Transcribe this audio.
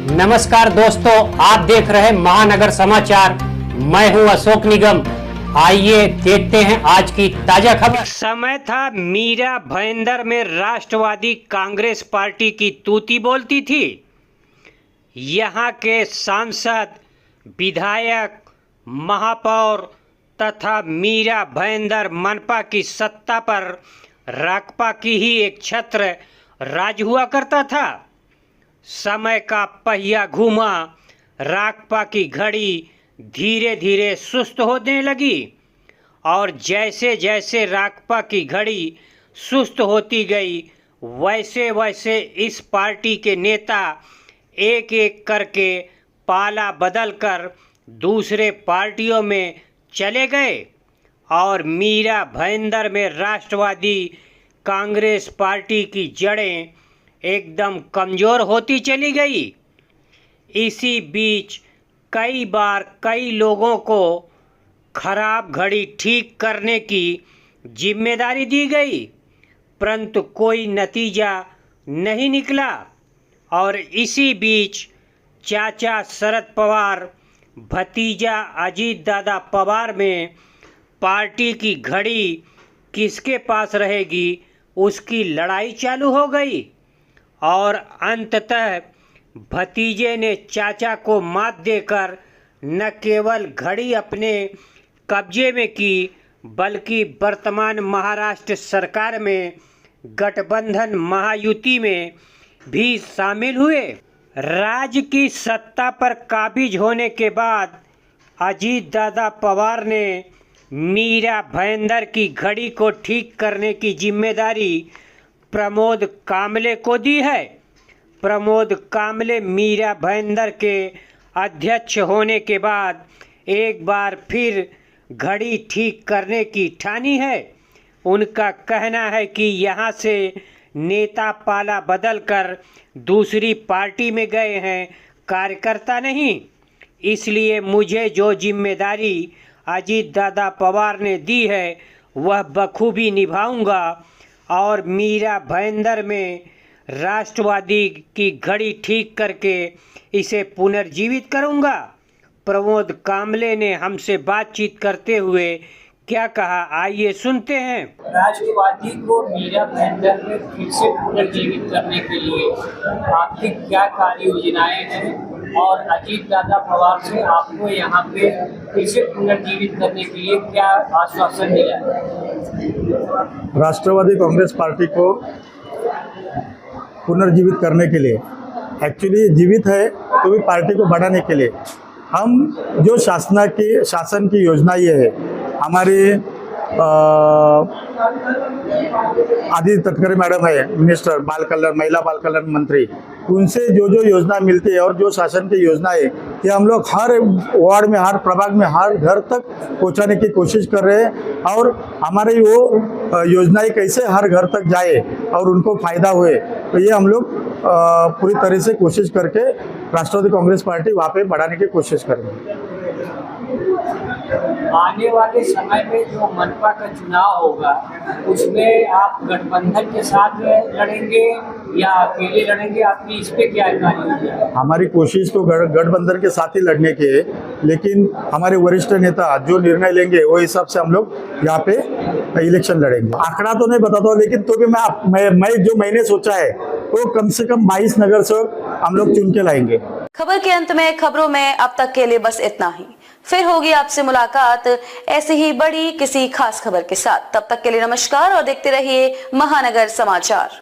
नमस्कार दोस्तों, आप देख रहे हैं महानगर समाचार। मैं हूं अशोक निगम। आइए देखते हैं आज की ताजा खबर। समय था मीरा भाईंदर में राष्ट्रवादी कांग्रेस पार्टी की तूती बोलती थी। यहां के सांसद, विधायक, महापौर तथा मीरा भाईंदर मनपा की सत्ता पर राकपा की ही एक छत्र राज हुआ करता था। समय का पहिया घूमा, राकपा की घड़ी धीरे धीरे सुस्त होने लगी और जैसे जैसे राकपा की घड़ी सुस्त होती गई वैसे वैसे इस पार्टी के नेता एक एक करके पाला बदलकर दूसरे पार्टियों में चले गए और मीरा भाईंदर में राष्ट्रवादी कांग्रेस पार्टी की जड़ें एकदम कमज़ोर होती चली गई। इसी बीच कई बार कई लोगों को खराब घड़ी ठीक करने की जिम्मेदारी दी गई, परंतु कोई नतीजा नहीं निकला। और इसी बीच चाचा शरद पवार, भतीजा अजीत दादा पवार में पार्टी की घड़ी किसके पास रहेगी उसकी लड़ाई चालू हो गई और अंततः भतीजे ने चाचा को मात देकर न केवल घड़ी अपने कब्जे में की बल्कि वर्तमान महाराष्ट्र सरकार में गठबंधन महायुति में भी शामिल हुए। राज्य की सत्ता पर काबिज होने के बाद अजीत दादा पवार ने मीरा भाईंदर की घड़ी को ठीक करने की जिम्मेदारी प्रमोद कामले को दी है। प्रमोद कामले मीरा भाईंदर के अध्यक्ष होने के बाद एक बार फिर घड़ी ठीक करने की ठानी है। उनका कहना है कि यहाँ से नेता पाला बदलकर दूसरी पार्टी में गए हैं, कार्यकर्ता नहीं। इसलिए मुझे जो जिम्मेदारी अजीत दादा पवार ने दी है वह बखूबी निभाऊंगा और मीरा भाईंदर में राष्ट्रवादी की घड़ी ठीक करके इसे पुनर्जीवित करूंगा। प्रमोद कामले ने हमसे बातचीत करते हुए क्या कहा, आइए सुनते हैं। राष्ट्रवादी को मीरा भाईंदर में फिर से पुनर्जीवित करने के लिए आपकी क्या कार्य योजनाएं हैं और अजीत दादा पवार से आपको यहाँ पे फिर से पुनर्जीवित करने के लिए क्या आश्वासन मिला है? राष्ट्रवादी कांग्रेस पार्टी को पुनर्जीवित करने के लिए, एक्चुअली जीवित है तो भी पार्टी को बढ़ाने के लिए हम जो शासन की योजना ये है, हमारी आदित्य तटकरे मैडम है मिनिस्टर बाल कल्याण, महिला बाल कल्याण मंत्री, उनसे जो जो योजना मिलती है और जो शासन की योजना है ये हम लोग हर वार्ड में, हर प्रभाग में, हर घर तक पहुंचाने की कोशिश कर रहे हैं और हमारी वो योजनाएं कैसे हर घर तक जाए और उनको फायदा हुए, तो ये हम लोग पूरी तरह से कोशिश करके राष्ट्रवादी कांग्रेस पार्टी वहाँ पे बढ़ाने की कोशिश करेंगे। आने वाले समय में जो मनपा का चुनाव होगा उसमें आप गठबंधन के साथ लड़ेंगे या अकेले लड़ेंगे? आपकी इस पे क्या कार्य है? हमारी कोशिश तो गठबंधन के साथ ही लड़ने की है, लेकिन हमारे वरिष्ठ नेता जो निर्णय लेंगे वो हिसाब से हम लोग यहाँ पे इलेक्शन लड़ेंगे। आंकड़ा तो नहीं बताता हूँ, लेकिन तो भी मैं जो मैंने सोचा है वो कम से कम 22 नगर सेवक हम लोग चुन के लाएंगे। खबर के अंत में खबरों में अब तक के लिए बस इतना ही। फिर होगी आपसे मुलाकात ऐसे ही बड़ी किसी खास खबर के साथ। तब तक के लिए नमस्कार और देखते रहिए महानगर समाचार।